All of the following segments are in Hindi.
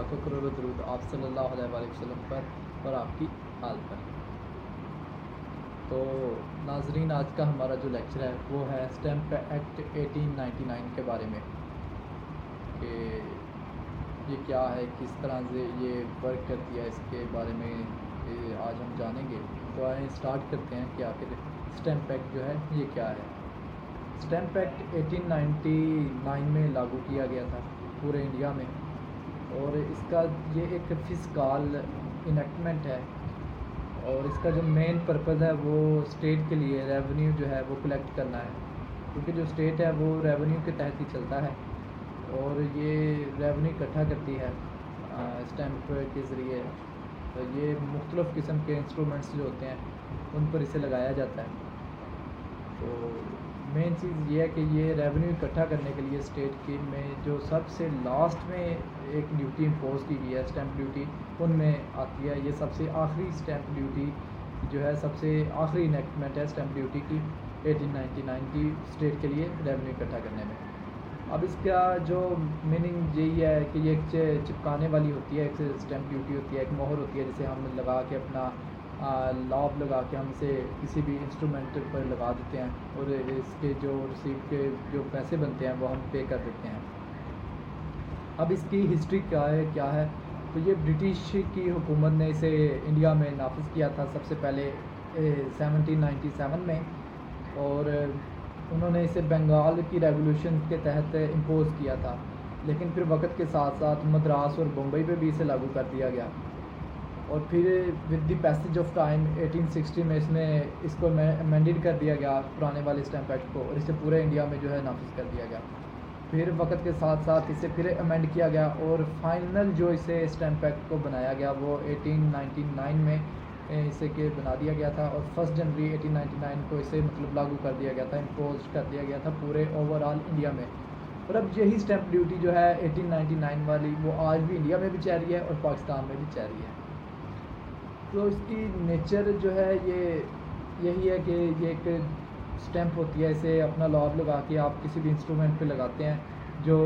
लाखों करोड़ों दरूद आप सल्लल्लाहु अलैहि वसल्लम पर और आपकी आल पर। तो नाजरीन, आज का हमारा जो लेक्चर है वो है स्टैम्प एक्ट 1899 के बारे में, कि ये क्या है, किस तरह से ये वर्क करती है, इसके बारे में आज हम जानेंगे। तो आइए स्टार्ट करते हैं कि आखिर स्टैम्प एक्ट जो है ये क्या है। स्टैम्प एक्ट 1899 में लागू किया गया था पूरे इंडिया में, और इसका ये एक फिस्कल इनेक्टमेंट है, और इसका जो मेन पर्पज़ है वो स्टेट के लिए रेवेन्यू जो है वो कलेक्ट करना है, क्योंकि जो स्टेट है वो रेवेन्यू के तहत ही चलता है, और ये रेवेन्यू इकट्ठा करती है स्टैम्प के ज़रिए। तो ये मुख्तलिफ़ किस्म के इंस्ट्रूमेंट्स जो होते हैं उन पर इसे लगाया जाता है। तो मेन चीज़ ये है कि ये रेवेन्यू इकट्ठा करने के लिए स्टेट की में जो सबसे लास्ट में एक ड्यूटी इम्पोज की गई है, स्टैम्प ड्यूटी, उनमें आती है। ये सबसे आखिरी स्टैम्प ड्यूटी जो है, सबसे आखिरी इनेक्टमेंट है स्टैम्प ड्यूटी की 1899 की, स्टेट के लिए रेवेन्यू इकट्ठा करने में। अब इसका जो मीनिंग यही है कि ये एक चिपकाने वाली होती है, एक स्टैम्प ड्यूटी होती है, एक मोहर होती है जिसे हम लगा के अपना लॉब लगा के हम इसे किसी भी इंस्ट्रूमेंट पर लगा देते हैं, और इसके जो रिसीप्ट के जो पैसे बनते हैं वो हम पे कर देते हैं। अब इसकी हिस्ट्री क्या है, तो ये ब्रिटिश की हुकूमत ने इसे इंडिया में नाफिज किया था सबसे पहले 1797 में, और उन्होंने इसे बंगाल की रेवोल्यूशन के तहत इम्पोज़ किया था। लेकिन फिर वक्त के साथ साथ मद्रास और मुंबई पे भी इसे लागू कर दिया गया, और फिर with the passage of time 1860 में इसको अमेंडेड कर दिया गया पुराने वाले स्टैम्प एक्ट को, और इसे पूरे इंडिया में जो है नाफिज कर दिया गया। फिर वक्त के साथ साथ इसे फिर अमेंड किया गया, और फाइनल जो इसे स्टैम्प एक्ट को बनाया गया वो 1899 में इसे के बना दिया गया था, और 1 जनवरी 1899 को इसे मतलब लागू कर दिया गया था, इम्पोज कर दिया गया था पूरे ओवरऑल इंडिया में। और अब यही स्टैम्प ड्यूटी जो है 1899 वाली, वो आज भी इंडिया में भी चल रही है और पाकिस्तान में भी चल रही है। तो इसकी नेचर जो है ये यही है कि ये एक स्टैम्प होती है, इसे अपना लॉब लगा के आप किसी भी इंस्ट्रूमेंट पे लगाते हैं जो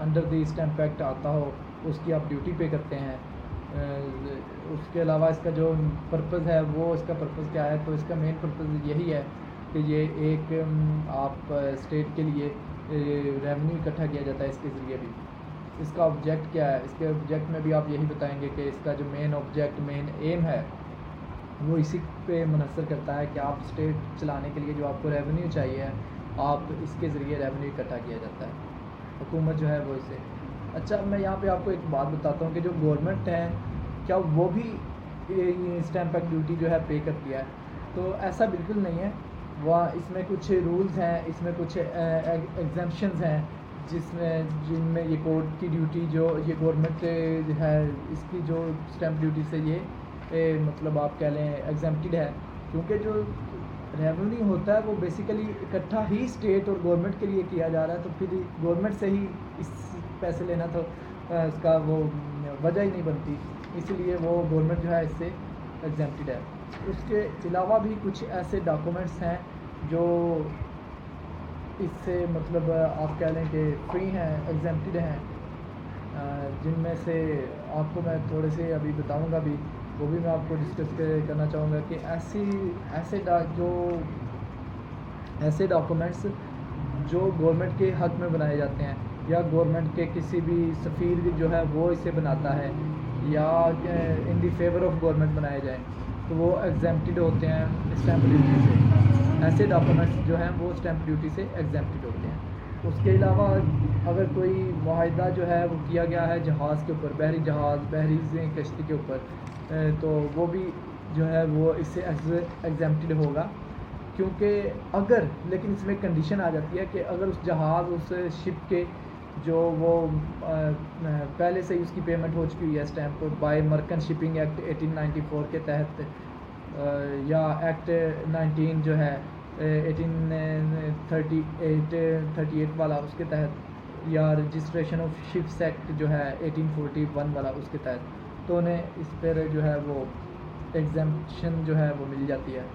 अंडर द स्टैम्प एक्ट आता हो, उसकी आप ड्यूटी पे करते हैं। उसके अलावा इसका जो पर्पज़ है वो, इसका पर्पज़ क्या है, तो इसका मेन पर्पज़ यही है कि ये एक आप स्टेट के लिए रेवेन्यू इकट्ठा किया जाता है इसके ज़रिए भी। इसका ऑब्जेक्ट क्या है, इसके ऑब्जेक्ट में भी आप यही बताएंगे कि इसका जो मेन ऑब्जेक्ट, मेन एम है, वो इसी पे मुनहसर करता है कि आप स्टेट चलाने के लिए जो आपको रेवेन्यू चाहिए, आप इसके ज़रिए रेवेन्यू इकट्ठा किया जाता है, हुकूमत जो है वो इसे। अच्छा, मैं यहाँ पे आपको एक बात बताता हूँ कि जो गवर्नमेंट है, क्या वो भी स्टैम्प एक्ट ड्यूटी जो है पे करती है? तो ऐसा बिल्कुल नहीं है। वह इसमें कुछ रूल्स हैं, इसमें कुछ एग्जम्पशंस हैं, जिनमें ये कोर्ट की ड्यूटी जो ये गवर्नमेंट है, इसकी जो स्टैम्प ड्यूटी से ये मतलब आप कह लें एग्जम्प्टेड है, क्योंकि जो रेवेन्यू होता है वो बेसिकली इकट्ठा ही स्टेट और गवर्नमेंट के लिए किया जा रहा है, तो फिर गवर्नमेंट से ही इस पैसे लेना तो इसका वो वजह ही नहीं बनती, इसलिए वो गवर्नमेंट जो है इससे एग्जम्प्टेड है। उसके अलावा भी कुछ ऐसे डॉक्यूमेंट्स हैं जो इससे मतलब आप कह लें कि फ्री हैं, एग्जम्प्टेड हैं, जिनमें से आपको मैं थोड़े से अभी बताऊंगा भी, वो भी मैं आपको डिस्कस करना चाहूँगा कि ऐसे डॉक्यूमेंट्स जो गवर्नमेंट के हक़ में बनाए जाते हैं, या गवर्नमेंट के किसी भी सफ़ीर जो है वो इसे बनाता है, या इन दी फेवर ऑफ गवर्नमेंट बनाए जाएँ, तो वो एग्जम्प्टेड होते हैं स्टैम्प ड्यूटी से। ऐसे डॉक्यूमेंट्स जो हैं वो स्टैम्प ड्यूटी से एग्जम्प्टेड होते हैं। उसके अलावा अगर कोई मुआहदा जो है वो किया गया है जहाज़ के ऊपर, बहरी जहाज़, बहरी कश्ती के ऊपर, तो वो भी जो है वो इससे एग्जम्प्टेड होगा, क्योंकि अगर, लेकिन इसमें कंडीशन आ जाती है कि अगर उस जहाज़, उस शिप के जो वो पहले से ही उसकी पेमेंट हो चुकी है स्टैम्प बाय मर्केंट शिपिंग एक्ट 1894 के तहत, या एक्ट 19 जो है 1838 वाला उसके तहत, या रजिस्ट्रेशन ऑफ शिप्स एक्ट जो है 1841 वाला उसके तहत, तो उन्हें इस पर जो है वो एग्जम्पशन जो है वो मिल जाती है।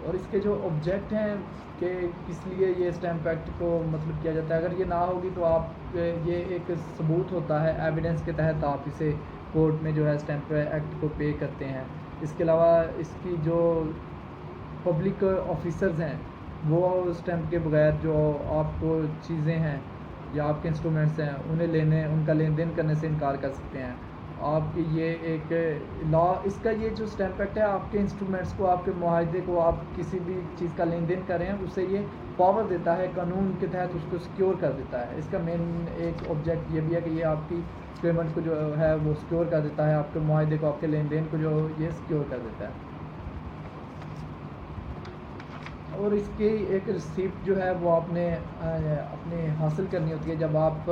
और इसके जो ऑब्जेक्ट हैं कि किस लिए ये स्टैम्प एक्ट को मतलब किया जाता है, अगर ये ना होगी तो आप ये एक सबूत होता है, एविडेंस के तहत आप इसे कोर्ट में जो है स्टैम्प एक्ट को पे करते हैं। इसके अलावा इसकी जो पब्लिक ऑफिसर्स हैं वो स्टैम्प के बगैर जो आपको चीज़ें हैं या आपके इंस्ट्रूमेंट्स हैं उनका लेन देन करने से इनकार कर सकते हैं। आपकी ये एक लॉ, इसका ये जो स्टैम्प एक्ट है आपके इंस्ट्रूमेंट्स को, आपके मुआहदे को, आप किसी भी चीज़ का लेन देन कर रहे हैं उसे ये पावर देता है, कानून के तहत उसको सिक्योर कर देता है। इसका मेन एक ऑब्जेक्ट ये भी है कि ये आपकी पेमेंट को जो है वो सिक्योर कर देता है, आपके मुआहदे को, आपके लेन देन को जो ये सिक्योर कर देता है। और इसकी एक रिसिप्ट जो है वो आपने अपने हासिल करनी होती है जब आप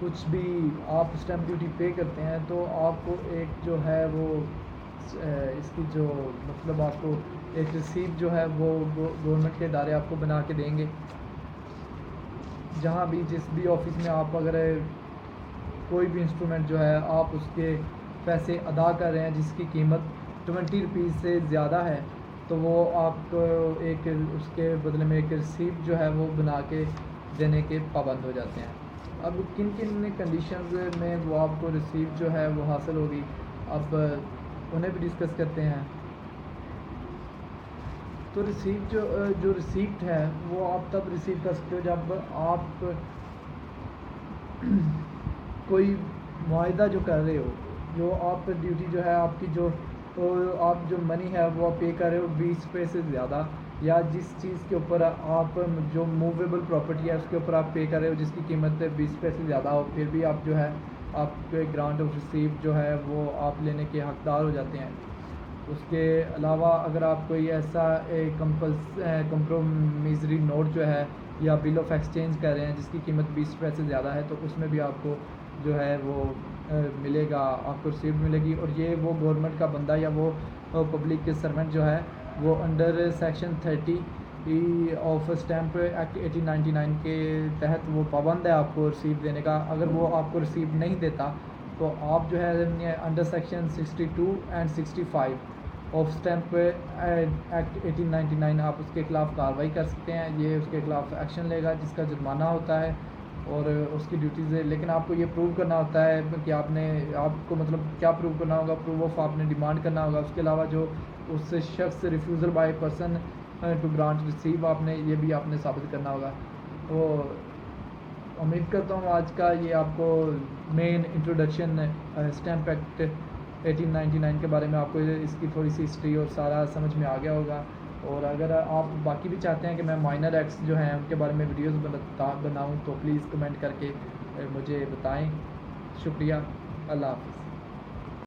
कुछ भी आप स्टैम्प ड्यूटी पे करते हैं, तो आपको एक जो है वो इसकी जो मतलब आपको एक रिसीप्ट जो है वो गवर्नमेंट के इदारे आपको बना के देंगे। जहाँ भी जिस भी ऑफिस में आप अगर कोई भी इंस्ट्रूमेंट जो है आप उसके पैसे अदा कर रहे हैं जिसकी कीमत 20 रुपीज़ से ज़्यादा है, तो वो आपको एक उसके बदले में एक रिसीप्ट जो है वो बना के देने के पाबंद हो जाते हैं। अब किन किन कंडीशंस में वो आपको रिसीप्ट जो है वो हासिल होगी, अब उन्हें भी डिस्कस करते हैं। तो रिसीप्ट जो रिसीप्ट है वो आप तब रिसीव कर सकते हो जब आप कोई मुआहदा जो कर रहे हो, जो आप ड्यूटी जो है आपकी जो तो आप जो मनी है वो आप पे कर रहे हो 20 रुपये से ज़्यादा, या जिस चीज़ के ऊपर आप जो मूवेबल प्रॉपर्टी है उसके ऊपर आप पे कर रहे हो जिसकी कीमत 20 रुपये से ज़्यादा हो, फिर भी आप जो है आपके ग्रांट ऑफ रिसीप्ट जो है वो आप लेने के हकदार हो जाते हैं। उसके अलावा अगर आप कोई ऐसा कंप्रोमिसरी नोट जो है या बिल ऑफ एक्सचेंज कर रहे हैं जिसकी कीमत 20 रुपये से ज़्यादा है, तो उसमें भी आपको जो है वो मिलेगा, आपको रिसीप्ट मिलेगी। और ये वो गवर्नमेंट का बंदा या वो पब्लिक सर्वेंट जो है वो under section 30 of stamp act 1899 के तहत वो पाबंद है आपको रिसीप्ट देने का। अगर वो आपको रिसीप्ट नहीं देता तो आप जो है under section 62 and 65 of stamp act 1899 आप उसके ख़िलाफ़ कार्रवाई कर सकते हैं। ये उसके ख़िलाफ़ एक्शन लेगा जिसका जुर्माना होता है और उसकी ड्यूटीज़ है। लेकिन आपको ये प्रूव करना होता है कि आपको मतलब क्या प्रूव करना होगा, प्रूव ऑफ आपने डिमांड करना होगा। उसके अलावा जो उस शख्स refusal by person to grant receive आपने ये भी आपने साबित करना होगा। तो उम्मीद करता हूँ आज का ये आपको मेन इंट्रोडक्शन स्टैम्प एक्ट 1899 के बारे में आपको इसकी थोड़ी सी हिस्ट्री और सारा समझ में आ गया होगा। और अगर आप बाकी भी चाहते हैं कि मैं माइनर एक्ट्स जो हैं उनके बारे में वीडियोस बनाऊं तो प्लीज़ कमेंट करके मुझे बताएं। शुक्रिया, अल्लाह हाफ़िज़।